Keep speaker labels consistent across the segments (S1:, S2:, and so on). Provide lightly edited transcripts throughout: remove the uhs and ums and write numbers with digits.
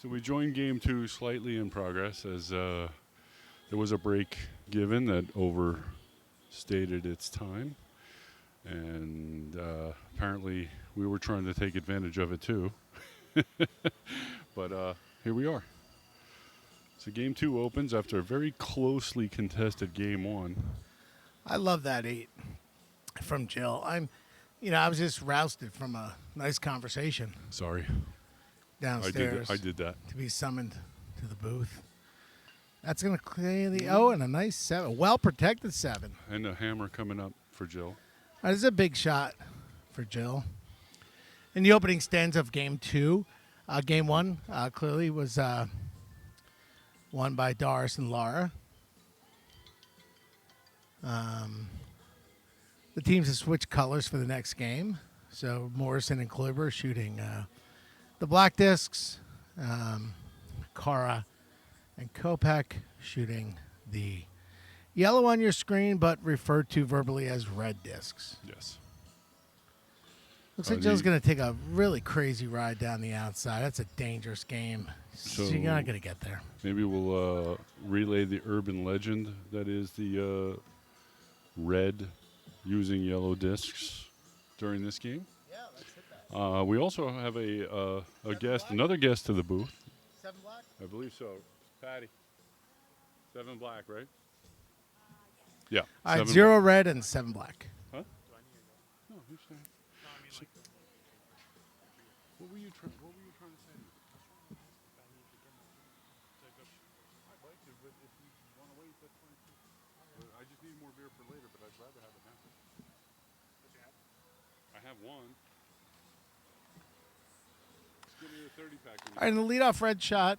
S1: So we joined game 2 slightly in progress as there was a break given that overstated its time. And apparently we were trying to take advantage of it too. But here we are. So game 2 opens after a very closely contested game 1.
S2: I love that 8 from Jill. I was just rousted from a nice conversation
S1: Sorry.
S2: downstairs.
S1: I did that.
S2: To be summoned to the booth. That's going to clear the and a nice 7. Well-protected 7.
S1: And a hammer coming up for Jill.
S2: This is a big shot for Jill. In the opening stanza of Game 2, Game 1 clearly was won by Doris and Laura. The teams have switched colors for the next game. So Morrison and Kluber shooting the black discs. Kara and Kopech shooting the yellow on your screen, but referred to verbally as red discs.
S1: Yes.
S2: Looks like Jill's going to take a really crazy ride down the outside. That's a dangerous game.
S1: So
S2: She's not going to get there.
S1: Maybe we'll relay the urban legend that is the red using yellow discs during this game.
S2: Yeah, let's hit that.
S1: We also have another guest to the booth.
S2: 7 black?
S1: I believe so. Patty. 7 black, right? Yeah.
S2: All right,
S1: 7
S2: 0
S1: black.
S2: red and 7 black.
S1: Huh? No, who's saying? What were you trying to say? I'd like to, but if you want to wait, that's fine too. I just need more beer for later, but I'd rather have it now. I have one. Just give me a 30-pack.
S2: All right, in the leadoff red shot.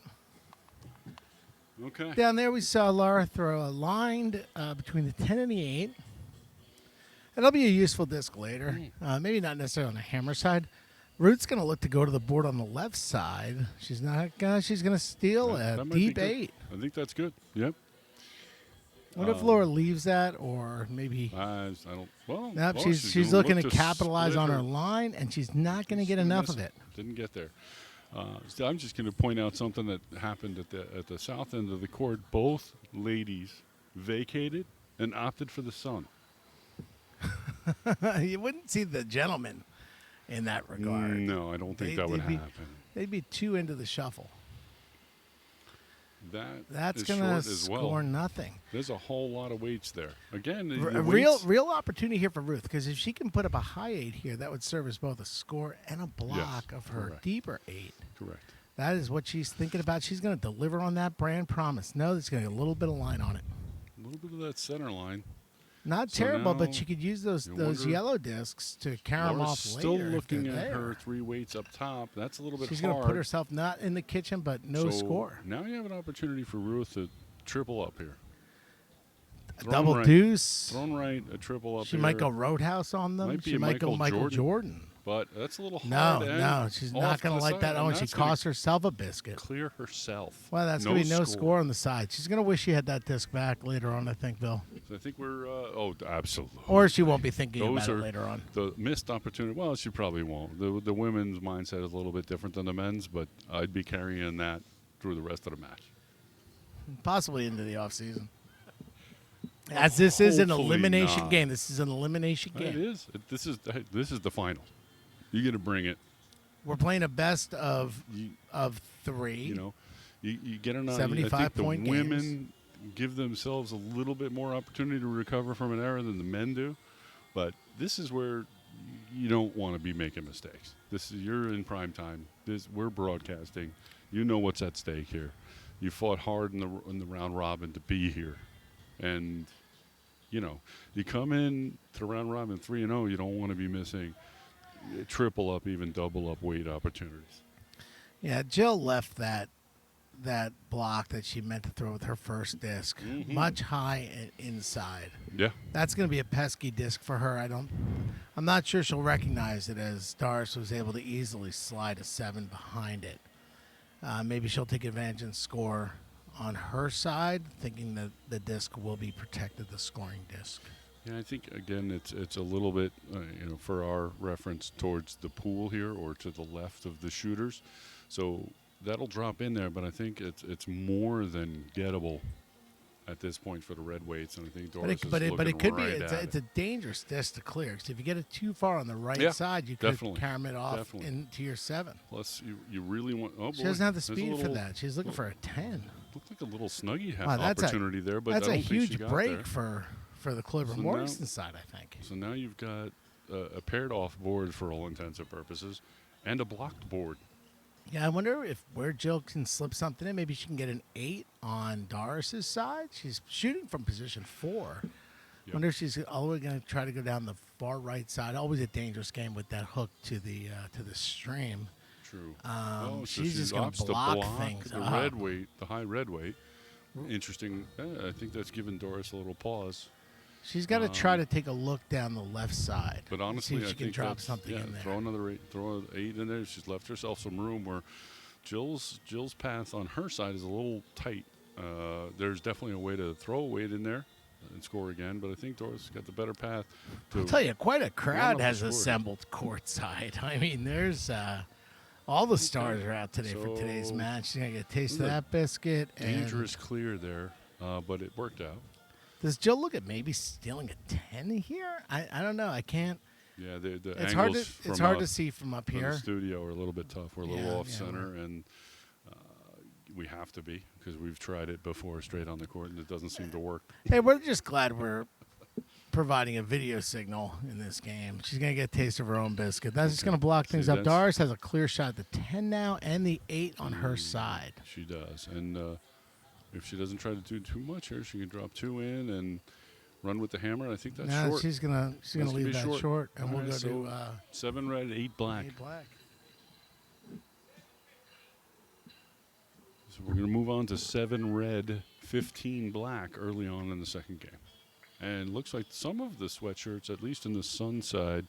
S1: Okay.
S2: Down there we saw Laura throw a line between the 10 and the 8. That'll be a useful disc later. Maybe not necessarily on the hammer side. Ruth's going to look to go to the board on the left side. She's not gonna. She's going to steal a
S1: That might be
S2: deep
S1: good.
S2: 8.
S1: I think that's good. Yep.
S2: I wonder if Laura leaves that, or maybe.
S1: I don't. Well,
S2: Nope,
S1: Laura,
S2: she's
S1: gonna
S2: looking
S1: look
S2: to capitalize
S1: split
S2: on her line, and she's not going to get
S1: She's
S2: enough
S1: miss
S2: of it.
S1: Didn't get there. So I'm just going to point out something that happened at the south end of the court. Both ladies vacated and opted for the sun.
S2: You wouldn't see the gentleman in that regard.
S1: No, I don't think that would happen.
S2: They'd be too into the shuffle. That's
S1: going
S2: going
S1: to
S2: to score nothing.
S1: There's a whole lot of weights there. Again,
S2: A real opportunity here for Ruth, because if she can put up a high 8 here, that would serve as both a score and a block of her
S1: correct.
S2: deeper 8.
S1: Correct.
S2: That is what she's thinking about. She's going to deliver on that brand promise. No, there's going to be a little bit of line on it.
S1: A little bit of that center line.
S2: Not
S1: So
S2: terrible,
S1: now
S2: but she could use those
S1: wonder-
S2: yellow discs to carry them
S1: Laura's
S2: off
S1: still
S2: later. if
S1: looking
S2: they're
S1: at
S2: there.
S1: her 3 weights up top. That's a little bit
S2: She's
S1: hard.
S2: going to put herself not in the kitchen, but no
S1: So
S2: score.
S1: Now you have an opportunity for Ruth to triple up here.
S2: A
S1: Thrown
S2: double
S1: right,
S2: deuce.
S1: Thrown right, a triple up
S2: She
S1: here.
S2: might go Roadhouse on them.
S1: Might be
S2: She might go
S1: Michael
S2: Michael Jordan.
S1: But that's a little
S2: No,
S1: hard. and
S2: no, she's
S1: off
S2: not going
S1: the
S2: to like
S1: side,
S2: that.
S1: and
S2: Oh, and she
S1: that's gonna
S2: costs herself a biscuit.
S1: Clear herself.
S2: Well, that's going to be no score on the side. She's going to wish she had that disc back later on, I think, Bill.
S1: So I think we're, absolutely.
S2: Or she won't be thinking
S1: Those
S2: about
S1: are
S2: it later on.
S1: The missed opportunity. Well, she probably won't. The women's mindset is a little bit different than the men's, but I'd be carrying that through the rest of the match.
S2: Possibly into the offseason. As this is an
S1: Hopefully
S2: elimination
S1: not.
S2: game. This is an elimination
S1: It
S2: game.
S1: is. This is the final. You got to bring it.
S2: We're playing a best of 3.
S1: You know, you get an
S2: 75-point
S1: the
S2: games.
S1: women give themselves a little bit more opportunity to recover from an error than the men do, but this is where you don't want to be making mistakes. You're in prime time. We're broadcasting. You know what's at stake here. You fought hard in the round robin to be here, and you come in to round robin 3-0. You don't want to be missing triple up, even double up weight opportunities.
S2: Yeah, Jill left that block that she meant to throw with her first disc much high and inside.
S1: Yeah.
S2: That's going to be a pesky disc for her. I'm not sure she'll recognize it, as Doris was able to easily slide a 7 behind it. Maybe she'll take advantage and score on her side, thinking that the disc will be protected, the scoring disc.
S1: Yeah, I think, again, it's a little bit, for our reference towards the pool here or to the left of the shooters. So that'll drop in there, but I think it's more than gettable at this point for the red weights, and I think Doris is looking
S2: but it could
S1: right
S2: be.
S1: at
S2: It's a dangerous disc to clear. Because if you get it too far on the right
S1: Yeah,
S2: side, you could
S1: definitely,
S2: carom it off
S1: definitely.
S2: into your 7.
S1: Plus, you really want. Oh boy,
S2: She doesn't have the
S1: there's a
S2: speed for
S1: little-
S2: that. She's looking for a 10.
S1: Looked like a little snuggie
S2: Wow, that's
S1: opportunity there, but
S2: That's
S1: I
S2: a
S1: don't think she
S2: huge
S1: got
S2: break
S1: there.
S2: for the Clover
S1: So
S2: Morrison side, I think.
S1: So now you've got a paired off board for all intents and purposes, and a blocked board.
S2: Yeah, I wonder if where Jill can slip something in. Maybe she can get an 8 on Doris's side. She's shooting from position 4.
S1: Yep.
S2: Wonder if she's always going to try to go down the far right side. Always a dangerous game with that hook to the stream.
S1: True. So
S2: she's just gonna
S1: opts to
S2: block things
S1: the
S2: up.
S1: red weight, the high red weight. Interesting. I think that's given Doris a little pause.
S2: She's got to try to take a look down the left side.
S1: But
S2: and
S1: honestly,
S2: see if
S1: I
S2: she can
S1: think
S2: drop
S1: that's-
S2: something
S1: yeah,
S2: in there.
S1: throw another 8, throw an 8 in there. She's left herself some room where Jill's path on her side is a little tight. There's definitely a way to throw a weight in there and score again, but I think Doris got the better path.
S2: I'll tell you, quite a
S1: up
S2: crowd
S1: the
S2: has
S1: score.
S2: assembled courtside. I mean, there's all the stars are out today for today's
S1: So,
S2: match. She's gonna get a taste of
S1: look,
S2: that biscuit. And
S1: Dangerous clear there, but it worked out.
S2: does Jill look at maybe stealing a 10 here? I don't know. I can't.
S1: Yeah, the
S2: It's hard to
S1: angles
S2: it's
S1: from,
S2: hard to see from up
S1: from
S2: here.
S1: the studio are a little bit tough. We're a little
S2: Yeah,
S1: off
S2: yeah,
S1: center, and we have to be because we've tried it before straight on the court, and it doesn't seem to work.
S2: Hey, we're just glad we're providing a video signal in this game. She's gonna get a taste of her own biscuit. That's just gonna block things
S1: See,
S2: up.
S1: that's-
S2: Doris has a clear shot at the 10 now and the 8 on her side.
S1: She does, and if she doesn't try to do too much here, she can drop 2 in and run with the hammer. I think that's
S2: Now
S1: short.
S2: she's gonna
S1: gonna
S2: leave
S1: be
S2: that
S1: short.
S2: short, and
S1: All
S2: we'll
S1: right,
S2: go
S1: so
S2: to
S1: 7 red, 8 black.
S2: 8 black.
S1: So we're going to move on to 7 red, 15 black early on in the second game. And looks like some of the sweatshirts, at least in the sun side,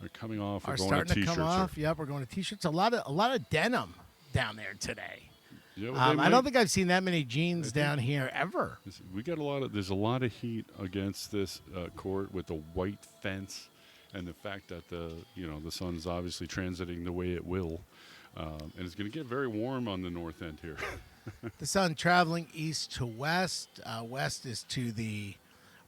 S1: are coming off.
S2: Are
S1: We're going
S2: starting to
S1: t-shirts
S2: come
S1: here.
S2: off. Yep, we're going to t-shirts. A lot of denim down there today.
S1: Yeah, well,
S2: I
S1: they
S2: don't
S1: might-
S2: think I've seen that many jeans down here ever.
S1: We got there's a lot of heat against this court with the white fence and the fact that the sun's obviously transiting the way it will. And it's going to get very warm on the north end here.
S2: The sun traveling east to west. West is to the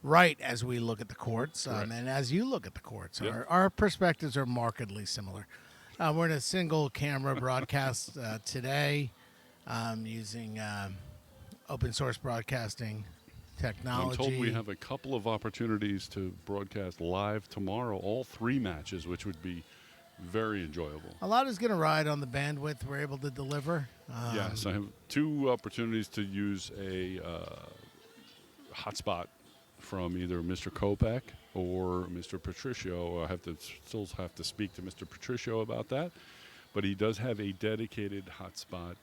S2: right as we look at the courts,
S1: Correct.
S2: and as you look at the courts.
S1: Yep.
S2: Our perspectives are markedly similar. We're in a single camera broadcast today using open source broadcasting technology.
S1: I'm told we have a couple of opportunities to broadcast live tomorrow, all 3 matches, which would be very enjoyable.
S2: A lot is going to ride on the bandwidth we're able to deliver.
S1: Yes, I have 2 opportunities to use a hotspot from either Mr. Kopak or Mr. Patricio. I still have to speak to Mr. Patricio about that, but he does have a dedicated hotspot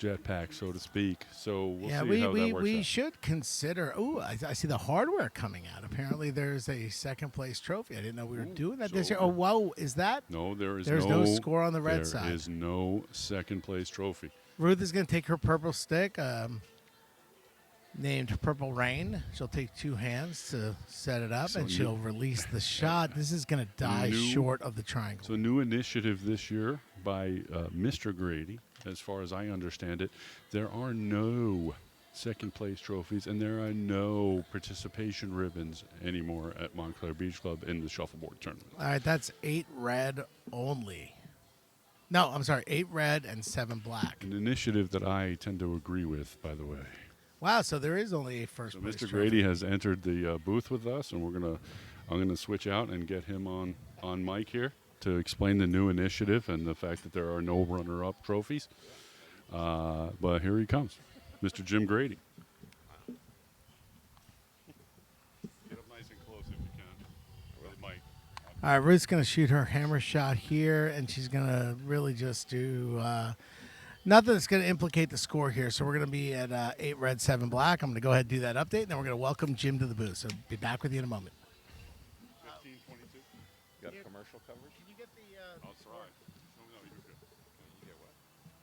S1: jetpack, so to speak. So we'll see how that works
S2: we
S1: out.
S2: should consider. Oh, I see the hardware coming out. Apparently, there's a second place trophy. I didn't know we were doing that this
S1: so-
S2: year. Oh, wow! Is that
S1: No, there's
S2: no score on the red side.
S1: There is no second place trophy.
S2: Ruth is going to take her purple stick, named Purple Rain. She'll take 2 hands to set it up,
S1: So
S2: and
S1: new-
S2: she'll release the shot. This is going to die
S1: New-
S2: short of the triangle.
S1: So, a new initiative this year by Mr. Grady, as far as I understand it. There are no second place trophies, and there are no participation ribbons anymore at Montclair Beach Club in the shuffleboard tournament.
S2: All right, that's 8 red only. No, I'm sorry, 8 red and 7 black.
S1: An initiative that I tend to agree with, by the way.
S2: Wow, so there is only a first
S1: So
S2: place
S1: Mr.
S2: trophy.
S1: Grady has entered the booth with us, and I'm gonna switch out and get him on mic here to explain the new initiative and the fact that there are no runner-up trophies. But here he comes, Mr. Jim Grady. Get up nice and close if you can with the mic.
S2: All right, Ruth's going to shoot her hammer shot here, and she's going to really just do nothing that's going to implicate the score here. So we're going to be at 8 red, 7 black. I'm going to go ahead and do that update, and then we're going to welcome Jim to the booth. So be back with you in a moment.
S1: 15, 22.
S3: Got commercial coverage?
S2: Can you get the...
S1: I'll try. No, you're good.
S3: You get what?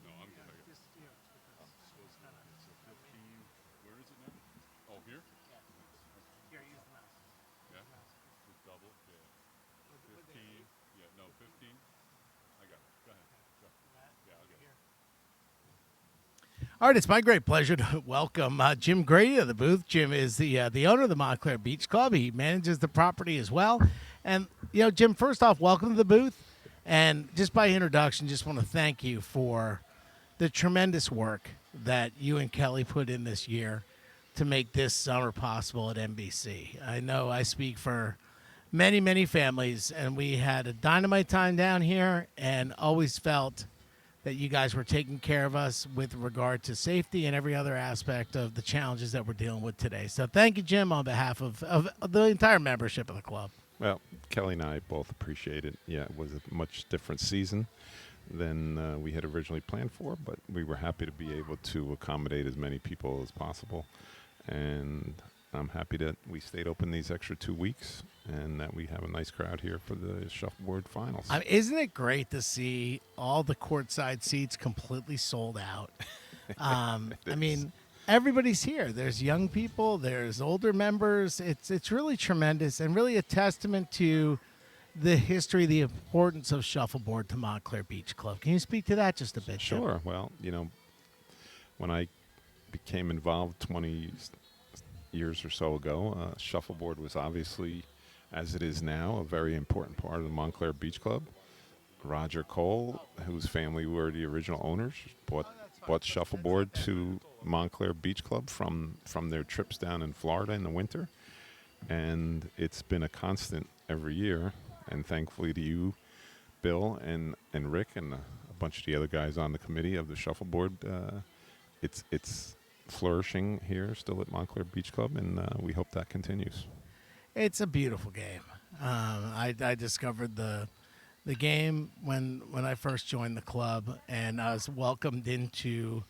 S1: No, I'm good. It's a 15. Where is it now? Oh, here?
S2: Here, use the mouse.
S1: Yeah. Just double. Yeah. 15. Yeah, no, 15. I got it. Go ahead. Go. Yeah, I'll get it.
S2: All right, it's my great pleasure to welcome Jim Grady of the booth. Jim is the owner of the Montclair Beach Club. He manages the property as well. And, Jim, first off, welcome to the booth. And just by introduction, just want to thank you for the tremendous work that you and Kelly put in this year to make this summer possible at MBC. I know I speak for many, many families, and we had a dynamite time down here and always felt that you guys were taking care of us with regard to safety and every other aspect of the challenges that we're dealing with today. So thank you, Jim, on behalf of the entire membership of the club.
S3: Well, Kelly and I both appreciate it. Yeah, it was a much different season than we had originally planned for, but we were happy to be able to accommodate as many people as possible. And I'm happy that we stayed open these extra 2 weeks and that we have a nice crowd here for the shuffleboard finals.
S2: Isn't it great to see all the courtside seats completely sold out? Everybody's here. There's young people, there's older members. It's really tremendous and really a testament to the history, the importance of shuffleboard to Montclair Beach Club. Can you speak to that just a bit?
S3: Sure. Jim? Well, when I became involved 20 years or so ago, shuffleboard was obviously, as it is now, a very important part of the Montclair Beach Club. Roger Cole, whose family were the original owners, bought shuffleboard to Montclair Beach Club from their trips down in Florida in the winter. And it's been a constant every year. And thankfully to you, Bill and Rick and a bunch of the other guys on the committee of the shuffleboard, it's flourishing here still at Montclair Beach Club, and we hope that continues.
S2: It's a beautiful game. I discovered the game when I first joined the club, and I was welcomed into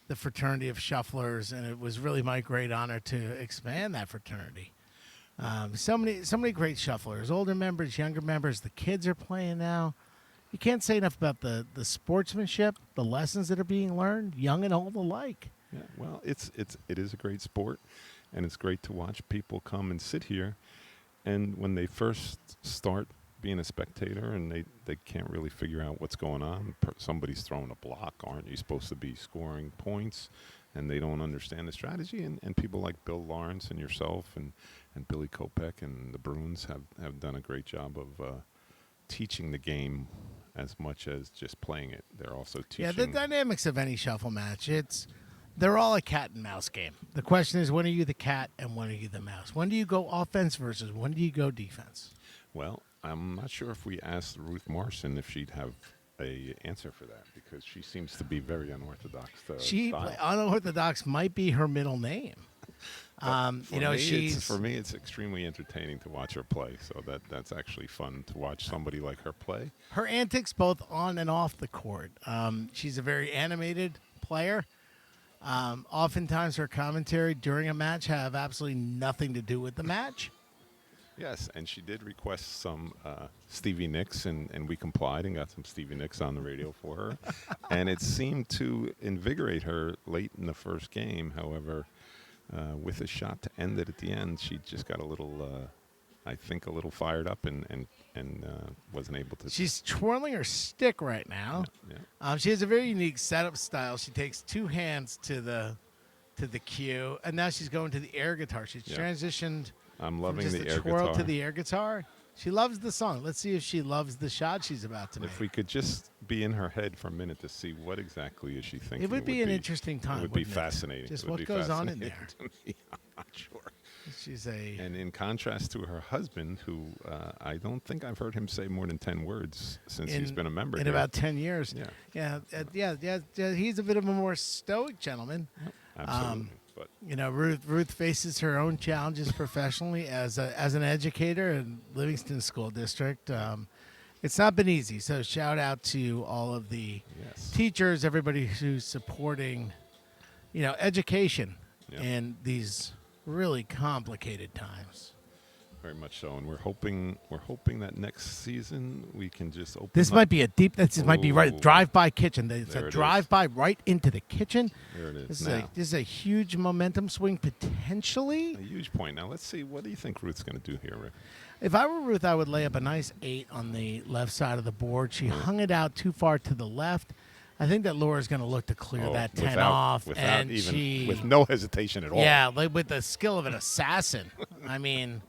S2: the fraternity of shufflers, and it was really my great honor to expand that fraternity. So many great shufflers, older members, younger members. The kids are playing now. You can't say enough about the sportsmanship, the lessons that are being learned, young and old alike.
S3: Yeah, well, it is a great sport, and it's great to watch people come and sit here, and when they first start being a spectator and they can't really figure out what's going on, somebody's throwing a block, aren't you supposed to be scoring points, and they don't understand the strategy, and people like Bill Lawrence and yourself and Billy Kopech and the Bruins have done a great job of teaching the game as much as just playing it. They're also teaching.
S2: Yeah, the dynamics of any shuffle match, they're all a cat and mouse game. The question is, when are you the cat and when are you the mouse? When do you go offense versus when do you go defense?
S3: Well, I'm not sure if we asked Ruth Marson if she'd have a answer for that, because she seems to be very unorthodox.
S2: Unorthodox might be her middle name.
S3: For me, it's extremely entertaining to watch her play. So that's actually fun to watch somebody like her play.
S2: Her antics both on and off the court. She's a very animated player. Oftentimes her commentary during a match have absolutely nothing to do with the match.
S3: Yes, and she did request some Stevie Nicks, and we complied and got some Stevie Nicks on the radio for her. And it seemed to invigorate her late in the first game. However, with a shot to end it at the end, she just got a little fired up and wasn't able to.
S2: She's twirling her stick right now.
S3: Yeah.
S2: She has a very unique setup style. She takes two hands to the cue, and now she's going to the air guitar. She's transitioned.
S3: I'm loving
S2: from
S3: the
S2: just
S3: air
S2: twirl
S3: guitar
S2: to the air guitar. She loves the song. Let's see if she loves the shot she's about to make.
S3: If we could just be in her head for a minute to see what exactly is she thinking.
S2: It would be an interesting time.
S3: It would be fascinating.
S2: Just what goes on in there.
S3: I'm not sure.
S2: And
S3: in contrast to her husband, who I don't think I've heard him say more than 10 words since he's been a member
S2: in
S3: here.
S2: about 10 years.
S3: Yeah.
S2: He's a bit of a more stoic gentleman.
S3: Absolutely. But
S2: Ruth faces her own challenges professionally as an educator in Livingston School District. It's not been easy. So shout out to all of the teachers, everybody who's supporting, education in these really complicated times.
S3: Very much so, and we're hoping that next season we can just open.
S2: This
S3: up.
S2: might be a deep. This might be right drive-by kitchen. It's
S3: there
S2: a
S3: it
S2: drive-by right into the kitchen.
S3: There it is.
S2: This is a huge momentum swing potentially.
S3: A huge point. Now let's see. What do you think Ruth's going to do here, Rick?
S2: If I were Ruth, I would lay up a nice 8 on the left side of the board. She hung it out too far to the left. I think that Laura's going to look to clear that 10 off, and
S3: with no hesitation at all.
S2: Yeah, like with the skill of an assassin. I mean,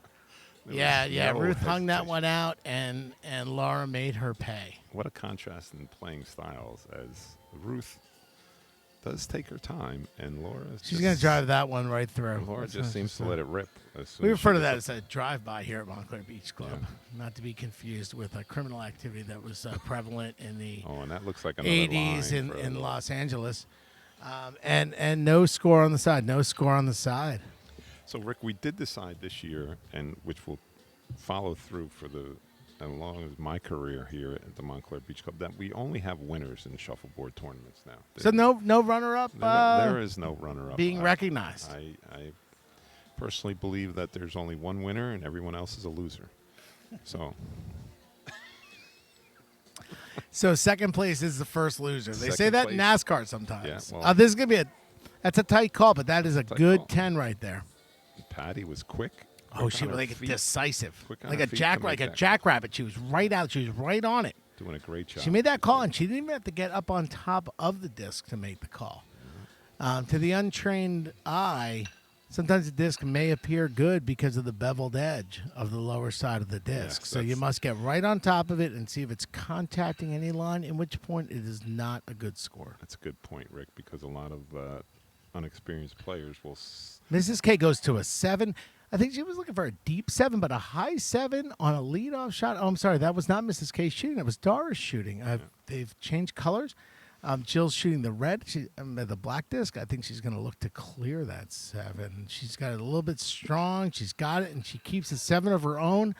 S2: yeah.
S3: no
S2: Ruth hung that
S3: hesitation.
S2: one out, and Laura made her pay.
S3: What a contrast in playing styles, as Ruth does take her time, and Laura.
S2: She's going to drive that one right through.
S3: Laura just seems to let it rip.
S2: We refer to that as a drive-by here at Montclair Beach Club, not to be confused with a criminal activity that was prevalent in the
S3: and that looks like another
S2: 80s
S3: line
S2: in Los Angeles. And no score on the side. No score on the side.
S3: So, Rick, we did decide this year, and which will follow through for as long as my career here at the Montclair Beach Club, that we only have winners in shuffleboard tournaments now.
S2: So no runner-up.
S3: There is no runner-up
S2: being recognized.
S3: I personally believe that there's only one winner and everyone else is a loser.
S2: So second place is the first loser. They say that in NASCAR sometimes.
S3: Yeah, well,
S2: this is gonna be that's a tight call, but that is a good
S3: call.
S2: 10 right there.
S3: Patty was quick.
S2: Oh, she was like decisive,
S3: Quick on
S2: like
S3: her
S2: a
S3: feet
S2: jackrabbit. She was right out. She was right on it.
S3: Doing a great job.
S2: She made that call, and she didn't even have to get up on top of the disc to make the call. To the untrained eye, sometimes the disc may appear good because of the beveled edge of the lower side of the disc.
S3: Yes,
S2: so you must get right on top of it and see if it's contacting any line, in which point it is not a good score.
S3: That's a good point, Rick, because a lot of unexperienced players will.
S2: Mrs. K goes to a 7. I think she was looking for a deep 7, but a high 7 on a leadoff shot. Oh, I'm sorry. That was not Mrs. K shooting. That was Doris shooting. They've changed colors. Jill's shooting the red, the black disc. I think she's going to look to clear that 7. She's got it a little bit strong. She's got it, and she keeps a 7 of her own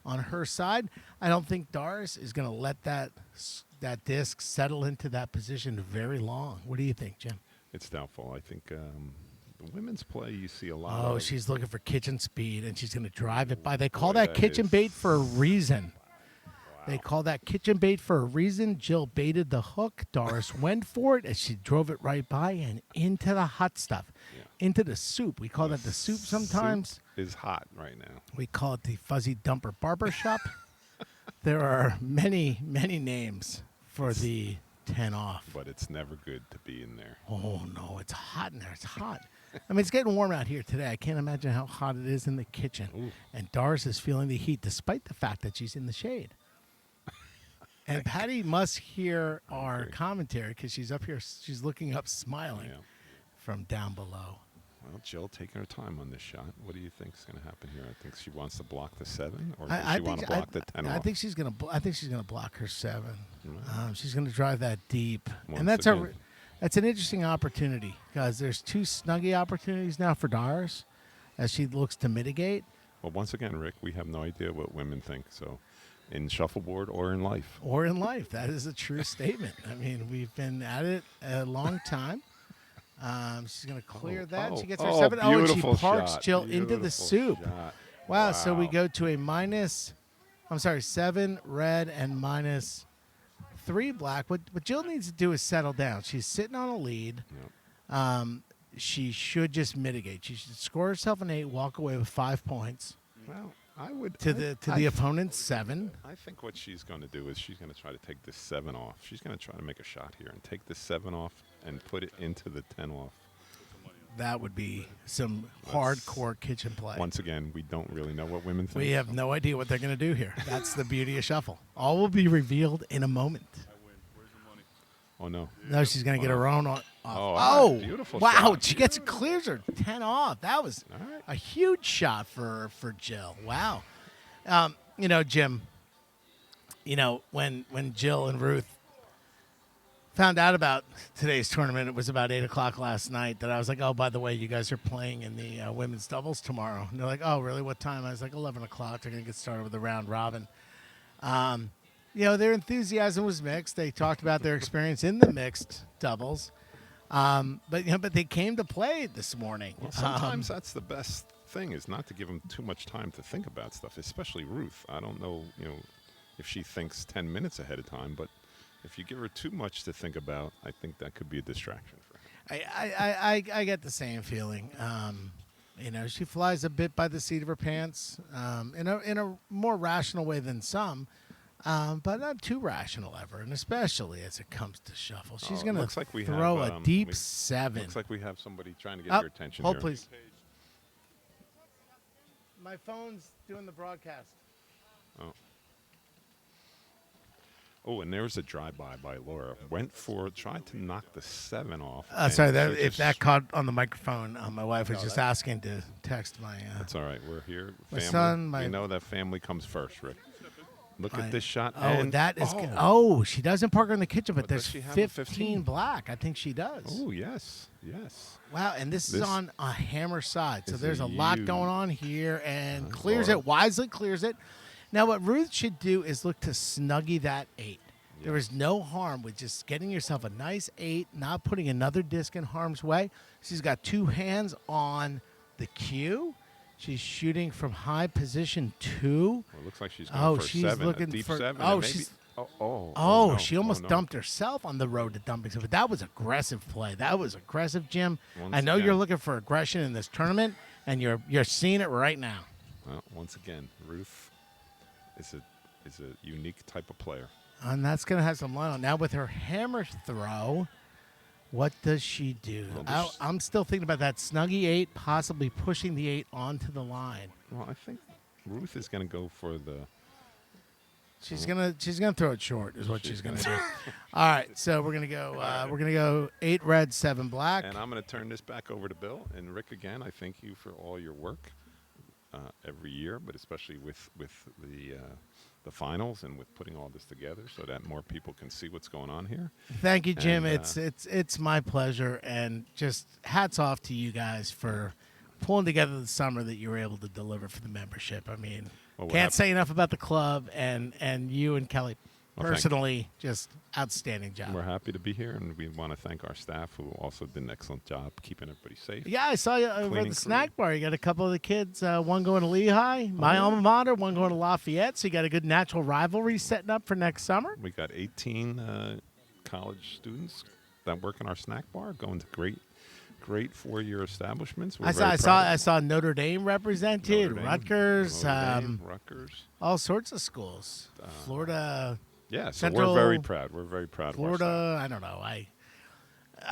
S2: on her side. I don't think Doris is going to let that disc settle into that position very long. What do you think, Jim?
S3: It's doubtful. I think the women's play, you see a lot of.
S2: Oh, she's looking for kitchen speed, and she's going to drive it by. They call that kitchen bait for a reason. Wow. They call that kitchen bait for a reason. Jill baited the hook. Doris went for it, and she drove it right by and into the hot stuff, into the soup. We call that the soup sometimes.
S3: Soup is hot right now.
S2: We call it the fuzzy dumper barbershop. There are many, many names for the 10 off.
S3: But it's never good to be in there.
S2: Oh, no, it's hot in there. It's hot. I mean, it's getting warm out here today. I can't imagine how hot it is in the kitchen.
S3: Ooh.
S2: And Doris is feeling the heat despite the fact that she's in the shade. And Patty must hear our commentary because she's up here. She's looking up smiling from down below.
S3: Well, Jill taking her time on this shot. What do you think is going to happen here? I think she wants to block the 7, or does she want to block the 10 off?
S2: I think she's going to block her 7.
S3: Right.
S2: She's going to drive that deep, and
S3: That's
S2: an interesting opportunity because there's 2 snuggie opportunities now for Doris as she looks to mitigate.
S3: Well, once again, Rick, we have no idea what women think. So, in shuffleboard or in life.
S2: Or in life, that is a true statement. I mean, we've been at it a long time. She's going to clear that. She gets her 7. And she parks Jill into the soup. Wow. So we go to 7 red and minus 3 black. What Jill needs to do is settle down. She's sitting on a lead. Yep. She should just mitigate. She should score herself an 8, walk away with 5 points.
S3: Well, I would
S2: to the opponent's 7.
S3: I think what she's going to do is she's going to try to take this 7 off. She's going to try to make a shot here and take the 7 off and put it into the 10 off.
S2: That would be some hardcore kitchen play.
S3: Once again, we don't really know what women think.
S2: We have no idea what they're going to do here. That's the beauty of shuffle. All will be revealed in a moment.
S1: Where's the money?
S3: Oh, no.
S2: No, she's going to get her own off.
S3: Oh, beautiful
S2: wow.
S3: shot.
S2: She clears her 10 off. That was a huge shot for Jill. Wow. Jim, when Jill and Ruth found out about today's tournament, it was about 8 o'clock last night, that I was like, oh, by the way, you guys are playing in the women's doubles tomorrow. And they're like, oh, really? What time? I was like, 11 o'clock. They're going to get started with the round robin. Their enthusiasm was mixed. They talked about their experience in the mixed doubles. But they came to play this morning.
S3: Well, sometimes that's the best thing, is not to give them too much time to think about stuff, especially Ruth. I don't know, if she thinks 10 minutes ahead of time, but if you give her too much to think about, I think that could be a distraction for her.
S2: I get the same feeling. She flies a bit by the seat of her pants in a more rational way than some. but not too rational ever, and especially as it comes to shuffle. She's
S3: Oh,
S2: going to
S3: looks like we
S2: throw
S3: have,
S2: a deep
S3: we-
S2: 7.
S3: Looks like we have somebody trying to get
S2: Oh,
S3: your attention
S2: hold
S3: here.
S2: please. My phone's doing the broadcast.
S3: Oh, and there was a drive-by by Laura. Tried to knock the 7 off.
S2: Sorry,
S3: and
S2: that,
S3: she
S2: if
S3: just-
S2: that caught on the microphone, my wife was just asking to text my.
S3: That's all right. We're here.
S2: My
S3: Family.
S2: son,
S3: we know that family comes first, Rick. Look at this shot.
S2: Oh,
S3: and,
S2: that is.
S3: Oh,
S2: She doesn't park her in the kitchen, but
S3: But
S2: there's
S3: does she have a
S2: 15 black. I think she does.
S3: Oh, yes. Yes.
S2: Wow, and this is on a hammer side, so
S3: is
S2: there's
S3: a
S2: a lot
S3: huge-
S2: going on here, and clears
S3: Laura.
S2: it, wisely clears it. Now, what Ruth should do is look to snuggie that 8. There is no harm with just getting yourself a nice 8, not putting another disc in harm's way. She's got 2 hands on the cue. She's shooting from high position 2.
S3: Well, it looks like she's going for
S2: she's
S3: 7,
S2: looking
S3: a deep
S2: for.
S3: 7.
S2: Oh,
S3: and maybe,
S2: she's.
S3: Oh,
S2: Oh,
S3: no.
S2: she almost
S3: no.
S2: dumped herself on the road to dumping. But that was aggressive play. That was aggressive, Jim.
S3: Once
S2: I know
S3: again.
S2: you're looking for aggression in this tournament, and you're seeing it right now.
S3: Well, once again, Ruth is a unique type of player.
S2: And that's going to have some line on. Now with her hammer throw, what does she do?
S3: Well,
S2: I'm still thinking about that snuggie 8, possibly pushing the 8 onto the line.
S3: Well, I think Ruth is going to go for the.
S2: She's gonna throw it short, is what she's gonna do. All right, so we're gonna go 8 red, 7 black.
S3: And I'm going to turn this back over to Bill and Rick again. I thank you for all your work every year, but especially with the finals and with putting all this together, so that more people can see what's going on here.
S2: Thank you, Jim.
S3: And,
S2: It's my pleasure, and just hats off to you guys for pulling together the summer that you were able to deliver for the membership. I mean,
S3: Well, we're
S2: can't
S3: happy-
S2: say enough about the club and you and Kelly
S3: Well, thank-
S2: personally. Just outstanding job.
S3: We're happy to be here, and we want to thank our staff who also did an excellent job keeping everybody safe.
S2: Yeah, I saw you over at
S3: Cleaning
S2: the
S3: crew.
S2: snack bar. You got a couple of the kids, one going to Lehigh, my
S3: yeah.
S2: alma mater, one going to Lafayette. So you got a good natural rivalry setting up for next summer.
S3: We got 18 college students that work in our snack bar, going to great 4-year establishments. We're
S2: I
S3: very
S2: saw
S3: proud of
S2: I saw Notre Dame represented,
S3: Notre Dame,
S2: Rutgers,
S3: Notre Dame, Rutgers.
S2: all sorts of schools. Florida,
S3: Yeah, so
S2: Central-
S3: we're very proud. We're very proud of our staff.
S2: Florida. I don't know. I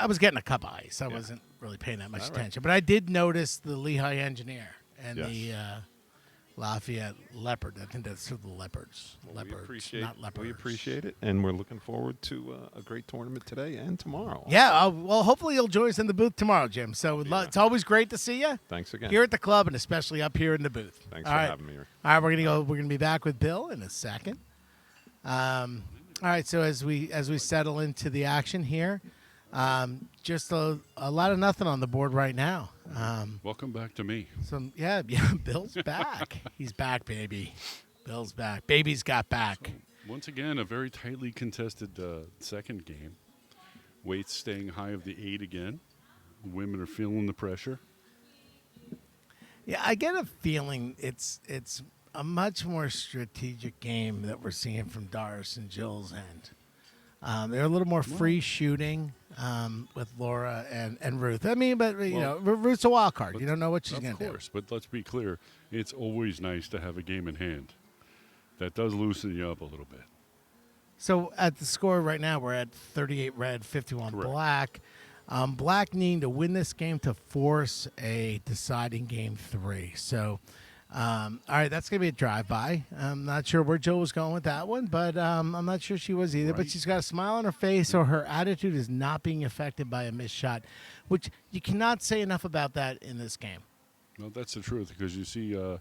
S2: was getting a cup of ice. I wasn't really paying that much
S3: All right.
S2: attention, but I did notice the Lehigh Engineer and
S3: Yes.
S2: the Lafayette Leopard. I think that's the Leopards.
S3: Well,
S2: Leopards, not leopards.
S3: We appreciate it, and we're looking forward to a great tournament today and tomorrow.
S2: Yeah, well, hopefully you'll join us in the booth tomorrow, Jim. So
S3: Yeah.
S2: it's always great to see you
S3: Thanks again.
S2: here at the club, and especially up here in the booth.
S3: Thanks
S2: All
S3: for
S2: right.
S3: having me here.
S2: All right, we're gonna be back with Bill in a second. All right, so as we settle into the action here, just a lot of nothing on the board right now.
S1: Welcome back to me.
S2: Yeah, Bill's back. He's back, baby. Bill's back. Baby's got back.
S1: Once again, a very tightly contested second game. Weights staying high of the 8 again. The women are feeling the pressure.
S2: Yeah, I get a feeling it's a much more strategic game that we're seeing from Doris and Jill's end. They're a little more free shooting with Laura and Ruth. I mean, but you know, Ruth's a wild card. You don't know what she's going to do.
S1: Of course, but let's be clear. It's always nice to have a game in hand. That does loosen you up a little bit.
S2: So at the score right now, we're at 38 red, 51
S1: Correct.
S2: black. Black needing to win this game to force a deciding game 3. So, all right, that's going to be a drive-by. I'm not sure where Jill was going with that one, but I'm not sure she was either. But
S1: Right.
S2: she's got a smile on her face, so her attitude is not being affected by a missed shot, which you cannot say enough about that in this game.
S1: Well, that's the truth, because you see a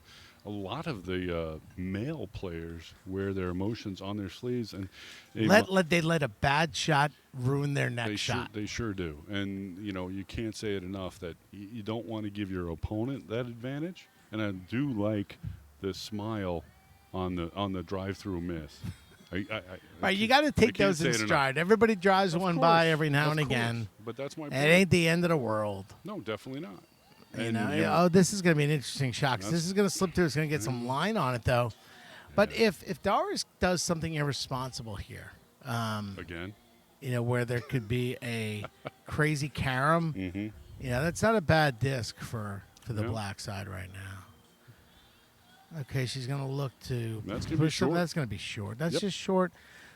S1: lot of the male players wear their emotions on their sleeves, and they
S2: They let a bad shot ruin their next
S1: They
S2: shot.
S1: sure do. And, you know, you can't say it enough that you don't want to give your opponent that advantage. And I do like the smile on the drive-through miss.
S2: Right, you got to take
S1: can't
S2: those
S1: say
S2: in
S1: it enough.
S2: stride. Everybody drives
S1: Of
S2: one by
S1: course,
S2: every now
S1: of
S2: and
S1: course.
S2: again.
S1: But that's my
S2: It
S1: point.
S2: ain't the end of the world.
S1: No, definitely not.
S2: You
S1: And,
S2: know,
S1: you know,
S2: oh, this is going to be an interesting shot 'cause
S1: That's-
S2: this is going to slip through. It's going to get some line on it, though. But if Doris does something irresponsible here,
S1: again.
S2: you know, where there could be a crazy carom,
S1: Mm-hmm.
S2: you know, that's not a bad disc for the
S1: No.
S2: black side right now. Okay, she's going to look to
S1: That's gonna be
S2: push them.
S1: short.
S2: That's going to be short. That's
S1: Yep.
S2: just short.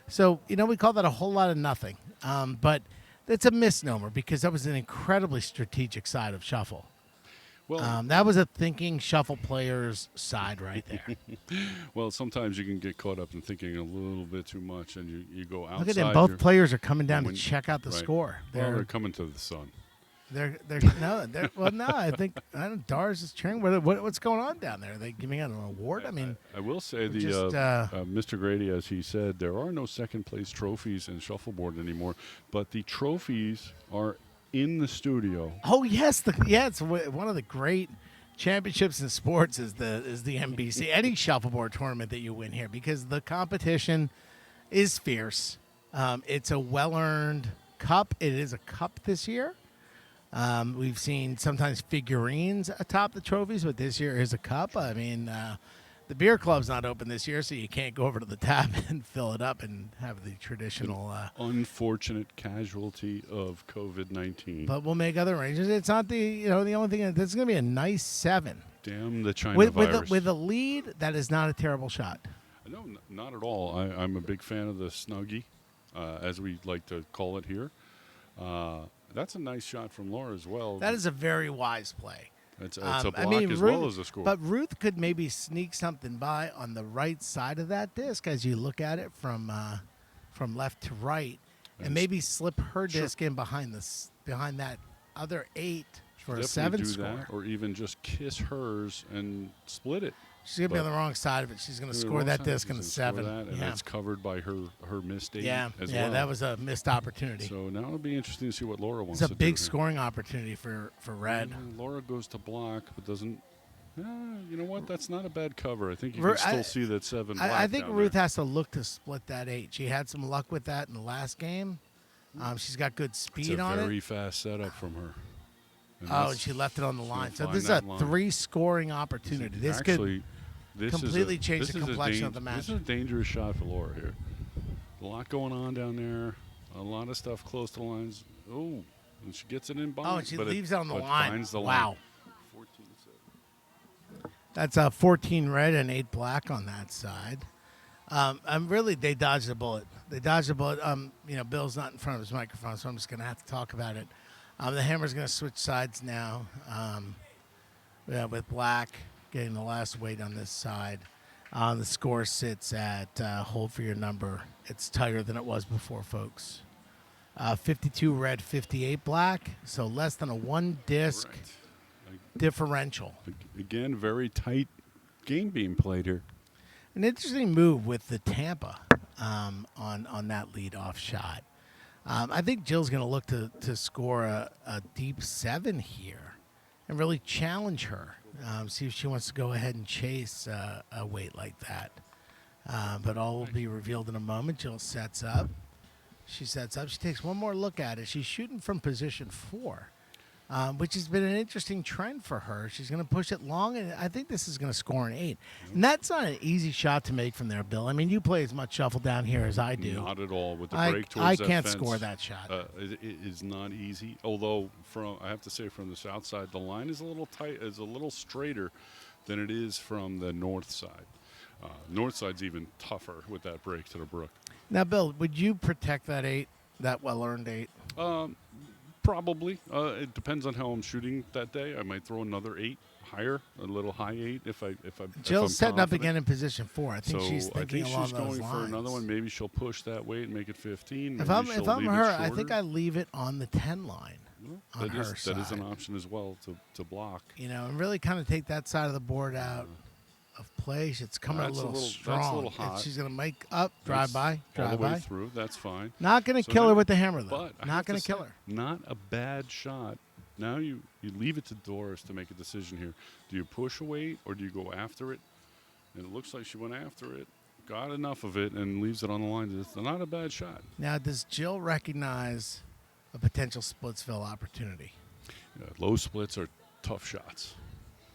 S2: So, we call that a whole lot of nothing. But it's a misnomer because that was an incredibly strategic side of shuffle.
S1: Well,
S2: That was a thinking shuffle player's side right there.
S1: well, sometimes you can get caught up in thinking a little bit too much, and you go outside.
S2: Look at them. Both
S1: your-
S2: players are coming down to
S1: when-
S2: check out the
S1: right.
S2: score.
S1: Well, they're coming to the sun.
S2: I think Doris is cheering. What's going on down there? Are they giving out an award? I mean,
S1: I will say the
S2: just,
S1: Mr. Grady, as he said, there are no second place trophies in shuffleboard anymore, but the trophies are in the studio.
S2: oh yes, it's one of the great championships in sports is the MBC. Any shuffleboard tournament that you win here because the competition is fierce. It's a well-earned cup. It is a cup this year. We've seen sometimes figurines atop the trophies, but this year is a cup. I mean, the beer club's not open this year, so you can't go over to the tap and fill it up and have the traditional.
S1: Unfortunate casualty of COVID-19.
S2: But we'll make other arrangements. It's not the only thing. This is going to be a nice 7
S1: Damn the China
S2: with
S1: virus.
S2: with a lead. That is not a terrible shot.
S1: No, not at all. I'm a big fan of the snuggie, as we like to call it here. That's a nice shot from Laura as well.
S2: That is a very wise play.
S1: It's a block as well as a score.
S2: But Ruth could maybe sneak something by on the right side of that disc as you look at it from left to right, and maybe slip her disc in behind that other 8 for a
S1: Definitely
S2: 7
S1: do
S2: score.
S1: that, or even just kiss hers and split it.
S2: She's going to be on
S1: But-
S2: the wrong side of it. She's going to
S1: The
S2: score
S1: wrong
S2: that
S1: side,
S2: disc
S1: she's
S2: in a
S1: gonna score
S2: 7.
S1: that, and
S2: yeah.
S1: it's covered by her missed 8 as
S2: yeah,
S1: well.
S2: that was a missed opportunity.
S1: So now it'll be interesting to see what Laura wants
S2: It's
S1: to
S2: a
S1: do
S2: big
S1: here.
S2: scoring opportunity for Red.
S1: Laura goes to block, but doesn't. You know what? That's not a bad cover. I think you
S2: Ru-
S1: can still
S2: I-
S1: see that 7 black
S2: I think
S1: down
S2: Ruth
S1: there.
S2: has to look to split that 8. She had some luck with that in the last game. She's got good
S1: It's
S2: speed
S1: a
S2: on
S1: very
S2: it.
S1: fast setup from her. And
S2: Oh,
S1: that's-
S2: and she left it on the line.
S1: gonna
S2: So
S1: find
S2: this is a
S1: that line.
S2: 3 scoring opportunity. This could
S1: Actually, this
S2: completely
S1: is a,
S2: change
S1: this
S2: the
S1: is a
S2: complexion of the match.
S1: This is a dangerous shot for Laura here. A lot going on down there. A lot of stuff close to the lines. Oh, and she gets it in behind.
S2: and she
S1: but
S2: leaves it on the
S1: but
S2: line.
S1: Finds the
S2: Wow.
S1: line. 14-7.
S2: That's a 14 red and 8 black on that side. They dodged a bullet. They dodged a bullet. Bill's not in front of his microphone, so I'm just going to have to talk about it. The hammer's going to switch sides now. With black getting the last weight on this side. The score sits at hold for your number. It's tighter than it was before, folks. 52 red, 58 black. So less than a 1 disc
S1: Correct.
S2: differential.
S1: Again, very tight game being played here.
S2: An interesting move with the Tampa on that lead-off shot. I think Jill's going to look to score a deep 7 here and really challenge her. See if she wants to go ahead and chase a weight like that. But all will be revealed in a moment. Jill sets up. She sets up. She takes one more look at it. She's shooting from position 4. Which has been an interesting trend for her. She's going to push it long, and I think this is going to score an 8. And that's not an easy shot to make from there, Bill. I mean, you play as much shuffle down here as I do.
S1: Not at all with the
S2: I
S1: break towards that
S2: can't
S1: fence.
S2: score that shot.
S1: It is not easy. Although I have to say, from the south side, the line is a little tight, is a little straighter than it is from the north side. North side's even tougher with that break to the brook.
S2: Now, Bill, would you protect that 8, that well-earned 8?
S1: Probably. It depends on how I'm shooting that day. I might throw another 8 higher, a little high 8 if I'm
S2: Jill's setting up
S1: confident.
S2: again in position 4. I think
S1: So
S2: she's thinking
S1: I think
S2: along
S1: she's
S2: those
S1: going
S2: lines.
S1: for another one. Maybe she'll push that weight and make it 15.
S2: If
S1: Maybe
S2: I'm
S1: she'll leave
S2: her,
S1: it
S2: I think
S1: shorter.
S2: I leave it on the 10 line.
S1: Well,
S2: on her
S1: that is an
S2: side.
S1: option as well to block.
S2: And really kind of take that side of the board out of play. It's coming
S1: That's
S2: a little
S1: that's
S2: strong.
S1: a little
S2: If
S1: hot.
S2: she's going to make up, drive by,
S1: all
S2: drive
S1: the way
S2: by.
S1: through. That's fine.
S2: Not going to
S1: So
S2: kill her
S1: then-
S2: with the hammer, though.
S1: But I
S2: Not
S1: have
S2: going to
S1: say,
S2: kill her.
S1: Not a bad shot. Now you leave it to Doris to make a decision here. Do you push a weight or do you go after it? And it looks like she went after it, got enough of it, and leaves it on the line. It's not a bad shot.
S2: Now, does Jill recognize a potential Splitsville opportunity?
S1: Low splits are tough shots.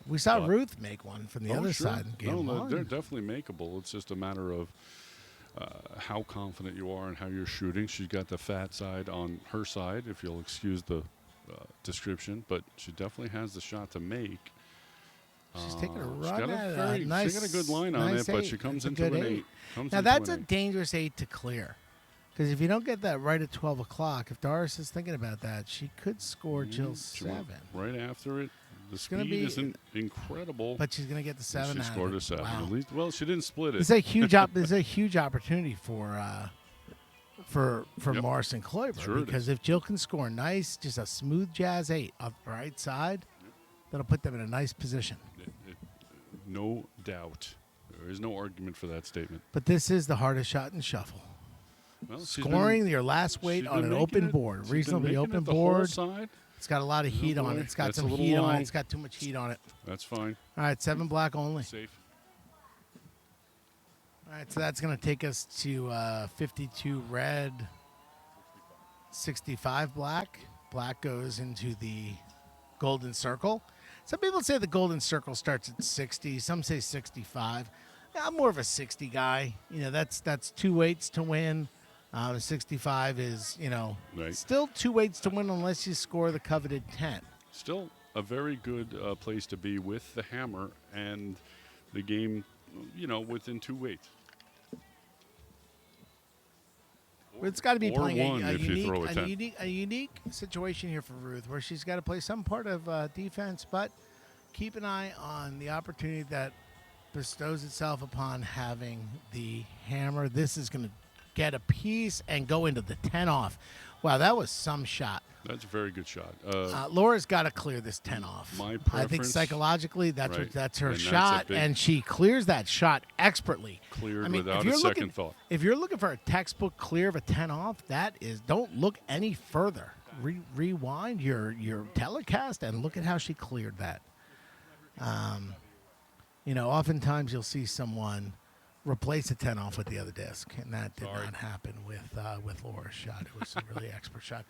S2: We saw
S1: But-
S2: Ruth make one from the other
S1: sure.
S2: side in game
S1: No,
S2: one.
S1: they're definitely makeable. It's just a matter of how confident you are and how you're shooting. She's got the fat side on her side, if you'll excuse the description, but she definitely has the shot to make.
S2: She's taking a
S1: She's
S2: run
S1: got
S2: at
S1: a
S2: it. Nice,
S1: she got a good line on
S2: nice
S1: it, but
S2: eight.
S1: she comes
S2: That's a
S1: into
S2: good
S1: an
S2: eight.
S1: 8. Comes
S2: Now
S1: into
S2: that's
S1: an
S2: a
S1: 8.
S2: dangerous 8 to clear. Because if you don't get that right at 12 o'clock, if Doris is thinking about that, she could score Jill
S1: She went
S2: 7.
S1: right after it. The
S2: gonna
S1: speed
S2: be-
S1: isn't incredible.
S2: But she's going to get the 7
S1: she
S2: out
S1: scored
S2: of
S1: a
S2: it.
S1: 7.
S2: Wow.
S1: At least, well, she didn't split it.
S2: It's a huge it's a huge opportunity for
S1: Yep.
S2: Morrison Kloiber,
S1: Sure it
S2: because if Jill can score nice, just a smooth jazz 8 off the right side, that'll put them in a nice position.
S1: No doubt. There is no argument for that statement.
S2: But this is the hardest shot in shuffle.
S1: Well,
S2: Scoring your last weight
S1: she's
S2: on
S1: been
S2: an
S1: making
S2: open
S1: it-
S2: board,
S1: she's been
S2: reasonably
S1: making
S2: open
S1: it the whole
S2: board.
S1: side.
S2: It's got a lot of heat on
S1: boy,
S2: it. It's got
S1: that's a
S2: some
S1: little
S2: heat on
S1: long.
S2: it. It's got too much heat on it.
S1: That's fine.
S2: All right, 7 black only.
S1: Safe.
S2: All right, so that's going to take us to 52 red, 65 black. Black goes into the golden circle. Some people say the golden circle starts at 60. Some say 65. I'm more of a 60 guy. You know, that's 2 weights to win. 65 is,
S1: Right.
S2: still 2 weights to win unless you score the coveted 10.
S1: Still a very good place to be with the hammer and the game, within 2 weights.
S2: It's got to be
S1: Or
S2: playing
S1: one
S2: a
S1: if you
S2: unique,
S1: throw a 10.
S2: a unique situation here for Ruth, where she's got to play some part of defense, but keep an eye on the opportunity that bestows itself upon having the hammer. This is going to get a piece and go into the 10 off. Wow, that was some shot.
S1: That's a very good shot.
S2: Laura's got to clear this 10 off.
S1: My
S2: I think
S1: preference-
S2: psychologically that's
S1: Right.
S2: that's her
S1: And that's a
S2: shot,
S1: big-
S2: and she clears that shot expertly.
S1: Cleared
S2: I mean,
S1: without
S2: if
S1: a
S2: you're
S1: second
S2: looking,
S1: thought.
S2: If you're looking for a textbook clear of a 10 off, don't look any further. Rewind your telecast and look at how she cleared that. Oftentimes you'll see someone replace a 10 off with the other disc, and that did
S1: Sorry.
S2: not happen with Laura's shot. It was a really expert shot.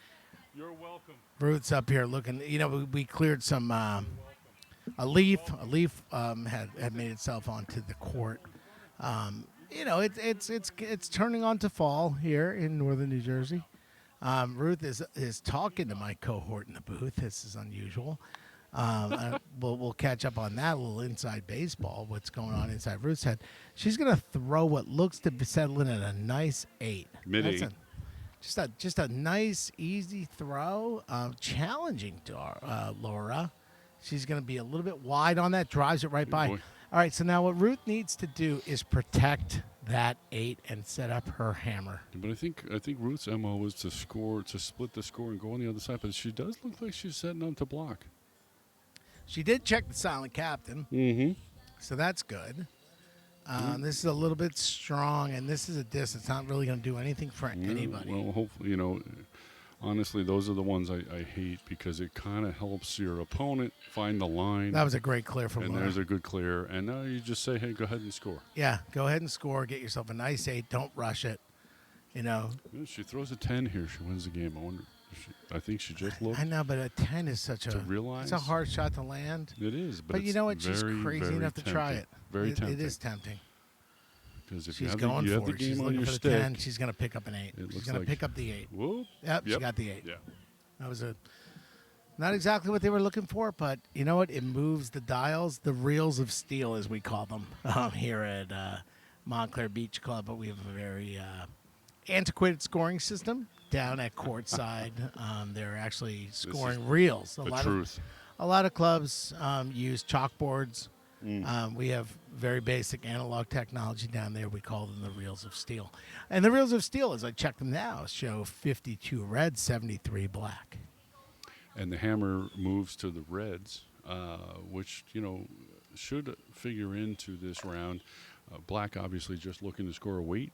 S1: You're welcome.
S2: Ruth's up here looking. We cleared some a leaf. A leaf had made itself onto the court. It's turning on to fall here in northern New Jersey. Ruth is talking to my cohort in the booth. This is unusual. We'll catch up on that, a little inside baseball, what's going on inside Ruth's head. She's going to throw what looks to be settling at a nice 8.
S1: Mid-8.
S2: Just a nice, easy throw. Challenging to Laura. She's going to be a little bit wide on that, drives it right by.
S1: boy.
S2: All right, so now what Ruth needs to do is protect that 8 and set up her hammer.
S1: But I think Ruth's MO was to split the score and go on the other side. But she does look like she's setting up to block.
S2: She did check the silent captain,
S1: Mm-hmm.
S2: so that's good. This is a little bit strong, and this is a disc that's not really going to do anything for anybody.
S1: Well, hopefully, honestly, those are the ones I hate because it kind of helps your opponent find the line.
S2: That was a great clear from
S1: and
S2: Laura.
S1: there's a good clear. And now you just say, hey, go ahead and score.
S2: Yeah, go ahead and score. Get yourself a nice 8. Don't rush it.
S1: Yeah, she throws a 10 here. She wins the game. I think she just looked.
S2: I know, but a 10 is such
S1: To realize?
S2: it's a hard shot to land.
S1: It is,
S2: But you
S1: it's
S2: know what? She's
S1: very,
S2: crazy
S1: very
S2: enough to try
S1: tempting.
S2: it.
S1: Very tempting.
S2: It is tempting.
S1: Because if you
S2: She's
S1: have
S2: going
S1: the, you have
S2: for
S1: the
S2: it. She's
S1: game on
S2: looking
S1: your
S2: for the
S1: stick,
S2: 10. She's going to pick up an 8. She's
S1: looks
S2: going to
S1: like-
S2: pick up the 8.
S1: whoop.
S2: Yep, she got the 8.
S1: Yeah.
S2: That was not exactly what they were looking for, but you know what? It moves the dials, the reels of steel, as we call them here at Montclair Beach Club. But we have a very antiquated scoring system down at courtside. They're actually scoring reels. A lot of clubs use chalkboards. We have very basic analog technology down there. We call them the reels of steel. And the reels of steel, as I check them now, show 52 red, 73 black.
S1: And the hammer moves to the reds, which, should figure into this round. Black obviously just looking to score a weight,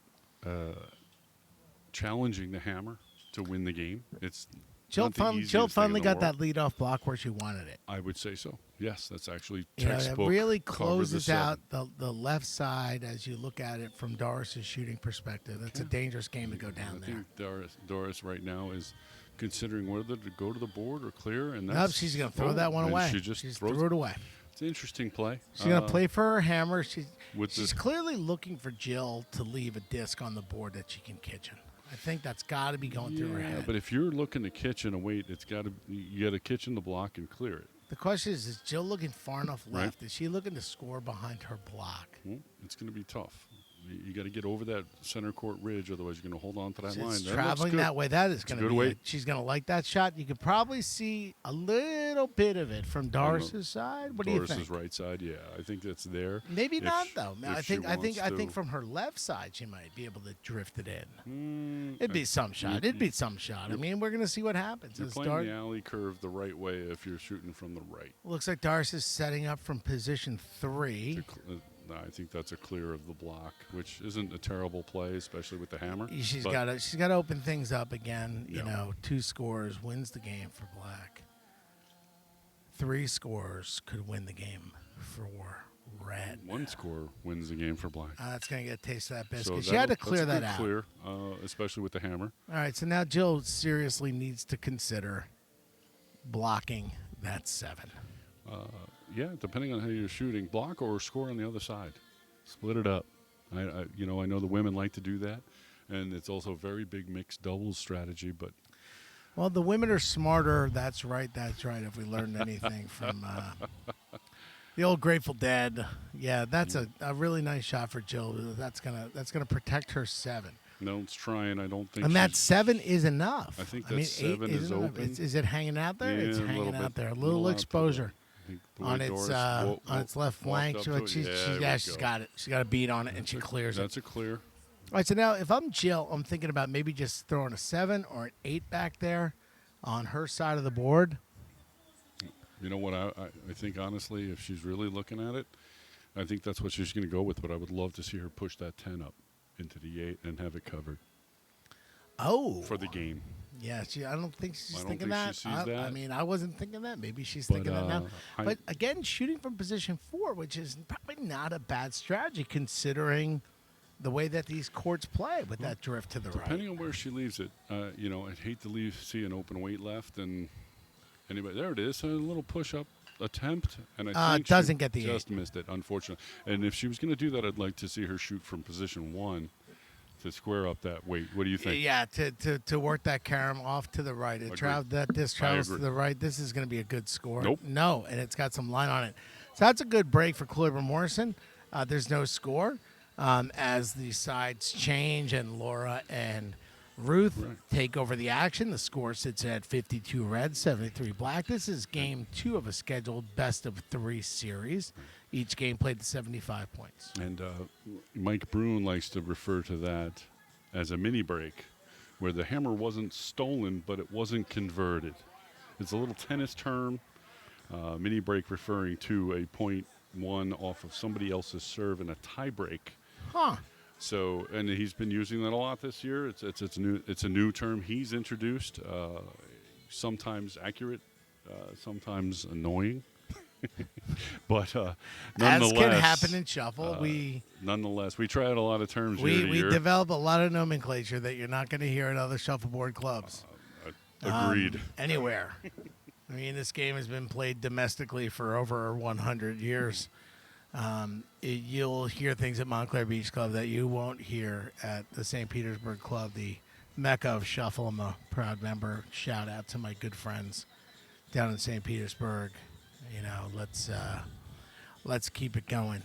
S1: challenging the hammer to win the game. It's
S2: Jill
S1: not the easiest
S2: Jill
S1: thing in
S2: finally
S1: the
S2: got
S1: world.
S2: that lead-off block where she wanted it.
S1: I would say so. Yes, that's actually
S2: You know, it
S1: textbook.
S2: really
S1: cover the
S2: closes
S1: seven.
S2: out the left side as you look at it from Doris's shooting perspective. That's a dangerous game to go down
S1: I
S2: there.
S1: think Doris right now is considering whether to go to the board or clear, and
S2: Nope,
S1: that's
S2: she's going to throw that one
S1: and
S2: away.
S1: She just
S2: threw it away.
S1: It's an interesting play.
S2: She's going to play for her hammer.
S1: with
S2: She's
S1: the-
S2: clearly looking for Jill to leave a disc on the board that she can kitchen. I think that's got to be going through her head.
S1: But if you're looking to kitchen a weight, you got to kitchen the block and clear it.
S2: The question is Jill looking far enough
S1: Right.
S2: left? Is she looking to score behind her block?
S1: Well, it's going to be tough. You got to get over that center court ridge, otherwise you're going to hold on to that line.
S2: She's
S1: That
S2: traveling
S1: looks good.
S2: that way. That is going to
S1: good
S2: be.
S1: weight.
S2: She's going to like that shot. You could probably see a little bit of it from Doris's side. What do you think?
S1: Doris's right side, yeah. I think that's there.
S2: Maybe
S1: If
S2: not
S1: sh-
S2: though.
S1: if
S2: I
S1: she
S2: think
S1: wants
S2: from her left side she might be able to drift it in.
S1: to.
S2: It'd be some shot. It'd be some shot. I mean, we're going to see what happens.
S1: You're
S2: As
S1: playing the alley curve the right way if you're shooting from the right.
S2: looks like Doris is setting up from position 3.
S1: I think that's a clear of the block, which isn't a terrible play, especially with the hammer.
S2: She's
S1: but
S2: got to open things up again. You
S1: Yeah.
S2: know, 2 scores wins the game for Black. 3 scores could win the game for Red.
S1: 1 score wins the game for black.
S2: That's going to get a taste of that biscuit.
S1: So
S2: She had to
S1: that's a
S2: clear that
S1: good
S2: out.
S1: Clear, especially with the hammer.
S2: All right, so now Jill seriously needs to consider blocking that 7.
S1: Yeah, depending on how you're shooting, block or score on the other side. Split it up. I know the women like to do that, and it's also a very big mixed doubles strategy. But
S2: Well, the women are smarter. That's right. If we learned anything from the old Grateful Dead, yeah, that's a really nice shot for Jill. That's gonna protect her 7.
S1: no, it's trying. I don't think.
S2: And that
S1: she's-
S2: 7 is enough.
S1: I think
S2: mean,
S1: that 7
S2: 8
S1: is
S2: enough.
S1: open.
S2: Is it hanging out there?
S1: Yeah,
S2: It's
S1: a little
S2: hanging out
S1: bit.
S2: there. A
S1: A
S2: little
S1: little out to the-
S2: exposure
S1: I think the way
S2: on its
S1: Doris
S2: on its left flank.
S1: walked up to it.
S2: She's
S1: there we
S2: she's
S1: go.
S2: got it. She's got a beat on it, and she clears it.
S1: That's a clear.
S2: All right, so now if I'm Jill, I'm thinking about maybe just throwing a 7 or an 8 back there on her side of the board.
S1: You know what? I think honestly, if she's really looking at it, I think that's what she's going to go with. But I would love to see her push that 10 up into the 8 and have it covered
S2: Oh,
S1: for the game.
S2: yeah. I don't think she's
S1: I don't
S2: thinking
S1: think she
S2: that.
S1: sees
S2: I
S1: that.
S2: mean, I wasn't thinking that. Maybe she's
S1: But,
S2: thinking that now.
S1: I-
S2: But again, shooting from position 4, which is probably not a bad strategy considering the way that these courts play with that drift to the
S1: Depending
S2: right.
S1: on where she leaves it, I'd hate to see an open weight left and anyway, there it is, a little push-up attempt, and I think
S2: doesn't
S1: she
S2: get the
S1: just missed it, unfortunately. And if she was going to do that, I'd like to see her shoot from position 1 to square up that weight. What do you think?
S2: Yeah, to work that carom off to the right. That disc travels to
S1: agree.
S2: the right. This is going to be a good score.
S1: Nope.
S2: No, and it's got some line on it. So that's a good break for Cloyber Morrison. There's no score as the sides change and Laura and Ruth take over the action. The score sits at 52 red, 73 black. This is game 2 of a scheduled best of 3 series. Each game played to 75 points.
S1: And Mike Bruin likes to refer to that as a mini break, where the hammer wasn't stolen, but it wasn't converted. It's a little tennis term. Mini break referring to a point 1 off of somebody else's serve in a tie break.
S2: Huh.
S1: So, and he's been using that a lot this year. It's a new term he's introduced. Sometimes accurate, sometimes annoying. But nonetheless,
S2: As can happen in shuffle,
S1: nonetheless, we try out a lot of terms year to
S2: we
S1: year.
S2: develop a lot of nomenclature that you're not going to hear at other shuffleboard clubs.
S1: Agreed.
S2: Anywhere. I mean, this game has been played domestically for over 100 years. You'll hear things at Montclair Beach Club that you won't hear at the St. Petersburg Club, the mecca of shuffle. I'm a proud member. Shout out to my good friends down in St. Petersburg. You know, let's keep it going.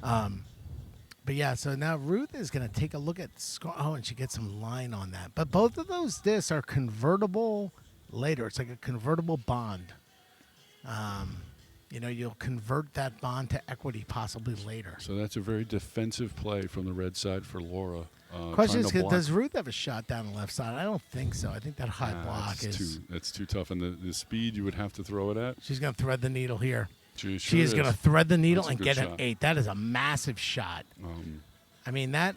S2: But yeah, so now Ruth is going to take a look at and she gets some line on that. But both of those discs are convertible later. It's like a convertible bond. You'll convert that bond to equity possibly later.
S1: So that's a very defensive play from the red side for Laura.
S2: Question is,
S1: trying to block.
S2: does Ruth have a shot down the left side? I don't think so. I think that high block is.
S1: That's too tough, and the speed you would have to throw it at.
S2: She's going to thread the needle here.
S1: She
S2: She is going to thread the needle
S1: That's a
S2: and
S1: good
S2: get an
S1: shot.
S2: 8. That is a massive shot. I mean, that.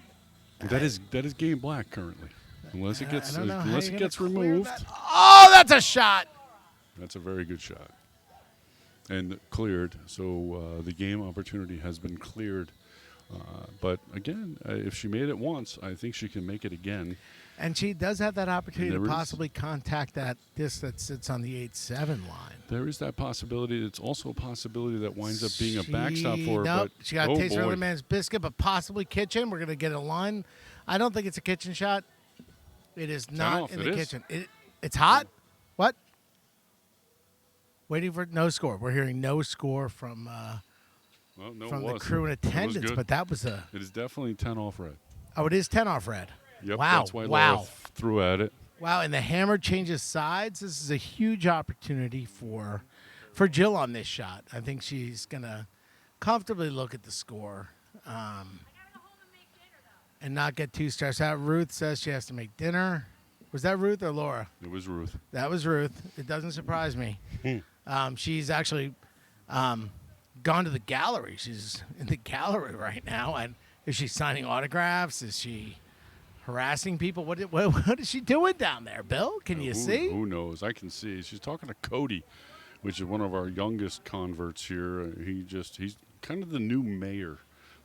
S1: That is game black currently, unless it
S2: I
S1: gets
S2: don't know how
S1: unless
S2: you're
S1: it
S2: gonna
S1: gets
S2: clear
S1: removed.
S2: that. Oh, that's a shot.
S1: That's a very good shot, and cleared. So the game opportunity has been cleared. But again, if she made it once, I think she can make it again.
S2: And she does have that opportunity
S1: There
S2: to
S1: is-
S2: possibly contact that disc that sits on the 8-7 line.
S1: There is that possibility. It's also a possibility that winds up being a backstop for her.
S2: Nope,
S1: But
S2: she got a taste for
S1: boy.
S2: another man's biscuit, but possibly kitchen. We're going to get a line. I don't think it's a kitchen shot. It is not
S1: off.
S2: in
S1: It
S2: the
S1: is.
S2: kitchen. It's hot? What? Waiting for no score. We're hearing no score from
S1: Well, no,
S2: from
S1: it
S2: the
S1: was.
S2: crew in
S1: It was
S2: attendance,
S1: good.
S2: but that was a
S1: It is definitely 10 off red.
S2: it is 10 off red.
S1: Yep,
S2: Wow!
S1: that's why
S2: Wow!
S1: Laura threw at it.
S2: Wow! And the hammer changes sides. This is a huge opportunity for Jill on this shot. I think she's gonna comfortably look at the score. And not get too stressed out. Ruth says she has to make dinner. Was that Ruth or Laura?
S1: It was Ruth.
S2: That was Ruth. It doesn't surprise me. She's actually gone to the gallery. She's in the gallery right now. And is she signing autographs? Is she harassing people? What is she doing down there, Bill? Can you see?
S1: Who knows? I can see. She's talking to Cody, which is one of our youngest converts here. He's kind of the new mayor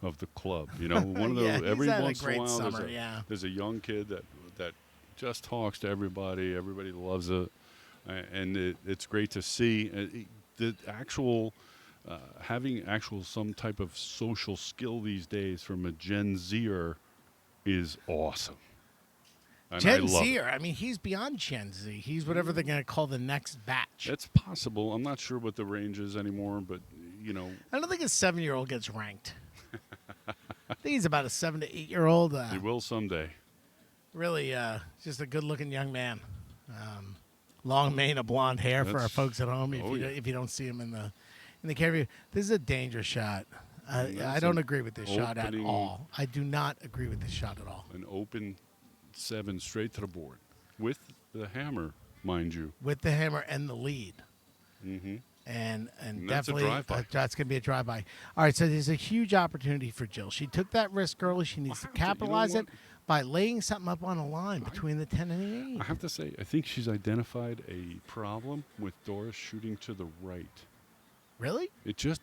S1: of the club. You know, one of
S2: Yeah,
S1: those every
S2: he's had a
S1: once in a
S2: great
S1: while
S2: summer,
S1: there's a young kid that just talks to everybody. Everybody loves it, and it's great to see the actual having actual some type of social skill these days from a Gen Zer is awesome. And I
S2: Gen
S1: love it.
S2: Zer. I mean, he's beyond Gen Z. He's whatever they're going to call the next batch.
S1: It's possible. I'm not sure what the range is anymore, but you know,
S2: I don't think a 7-year-old gets ranked. I think he's about a 7 to 8-year-old.
S1: he will someday.
S2: Really, just a good-looking young man. Long mane of blonde hair for our
S1: That's-
S2: folks at home.
S1: oh, yeah.
S2: If you don't see him in the camera view, this is a dangerous shot. I
S1: that's
S2: don't
S1: an
S2: agree with this shot at
S1: opening-
S2: all. I do not agree with this shot at all.
S1: An open 7 straight to the board with the hammer, mind you.
S2: With the hammer and the lead.
S1: Mm-hmm.
S2: And
S1: that's a
S2: definitely
S1: drive-by.
S2: that's going to be a drive-by. All right, so there's a huge opportunity for Jill. She took that risk early. She needs to
S1: have to- you know
S2: capitalize it
S1: what?
S2: by laying something up on a line between the 10 and the 8.
S1: I have to say, I think she's identified a problem with Doris shooting to the right.
S2: Really?
S1: It just,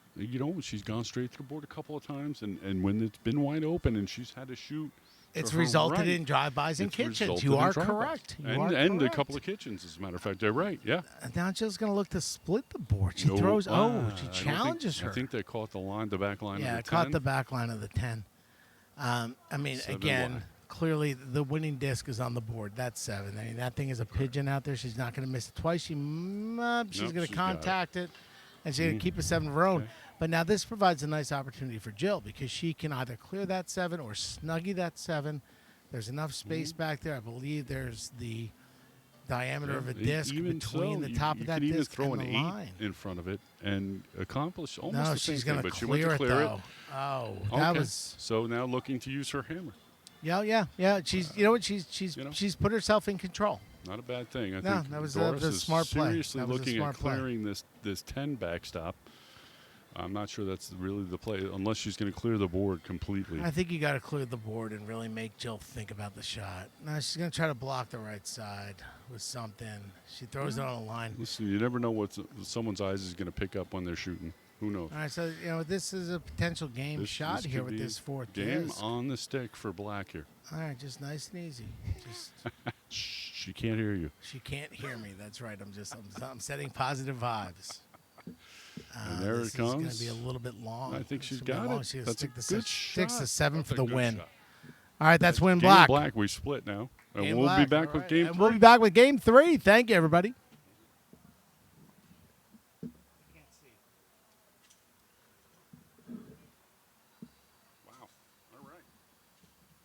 S1: she's gone straight to the board a couple of times, and when it's been wide open and she's had to shoot, to
S2: It's
S1: her
S2: resulted
S1: right,
S2: in drive-bys and
S1: it's
S2: kitchens.
S1: resulted
S2: You
S1: in
S2: are
S1: drive-bys.
S2: correct. You
S1: and
S2: are
S1: and a
S2: correct.
S1: couple of kitchens, as a matter of fact. They're right, yeah.
S2: And now Jill's going to look to split the board. She
S1: No,
S2: throws.
S1: I
S2: She
S1: don't think-
S2: challenges her.
S1: I think they caught the back line
S2: Yeah,
S1: of the
S2: caught
S1: 10.
S2: the back line of the 10. I mean,
S1: 7
S2: again,
S1: wide.
S2: clearly the winning disc is on the board. That's 7. I mean, that thing is a pigeon out there. She's not going to miss it twice. She's
S1: Nope,
S2: going to
S1: she's got it.
S2: contact it, and she's going to keep a 7 of her own.
S1: Okay.
S2: But now this provides a nice opportunity for Jill because she can either clear that 7 or snuggie that 7. There's enough space back there. I believe there's the diameter of a disc
S1: Even
S2: between
S1: so,
S2: the top
S1: you
S2: of that
S1: can even
S2: disc
S1: throw
S2: and
S1: an
S2: the
S1: 8
S2: line.
S1: in front of it and accomplish almost
S2: No,
S1: the same
S2: she's
S1: thing.
S2: going to
S1: But she went
S2: clear
S1: to
S2: it
S1: clear
S2: though. Oh,
S1: it.
S2: that
S1: Okay.
S2: was.
S1: So now looking to use her hammer.
S2: Yeah. She's, you know what? She's
S1: You know?
S2: she's put herself in control.
S1: Not a bad thing. I
S2: No,
S1: think
S2: that was
S1: Doris
S2: a
S1: is
S2: smart play.
S1: seriously
S2: That was a
S1: looking
S2: smart
S1: at
S2: play.
S1: clearing this 10 backstop. I'm not sure that's really the play, unless she's going to clear the board completely.
S2: I think you got to clear the board and really make Jill think about the shot. Now she's going to try to block the right side with something. She throws it on a line.
S1: Listen, you never know what someone's eyes is going to pick up when they're shooting. Who knows?
S2: All right, so this is a potential game
S1: This-
S2: shot
S1: this
S2: here
S1: could
S2: with
S1: be
S2: this 4th
S1: Game
S2: disc.
S1: on the stick for black here.
S2: All right, just nice and easy. Just
S1: Shh, she can't hear you.
S2: she can't hear me. That's right. I'm setting positive vibes.
S1: And there
S2: this
S1: it comes.
S2: is going to be a little bit long.
S1: I think
S2: It's
S1: she's
S2: gonna be
S1: got
S2: long.
S1: it.
S2: She's gonna
S1: That's a
S2: stick to
S1: good
S2: six
S1: shot.
S2: to 7
S1: That's
S2: for
S1: a
S2: the
S1: good
S2: win.
S1: shot.
S2: All right, that's win
S1: Game
S2: black.
S1: black. We split now. And
S2: Game
S1: we'll be
S2: black,
S1: back
S2: all
S1: with
S2: right.
S1: game
S2: And
S1: 3.
S2: we'll be back with game 3. Thank you, everybody.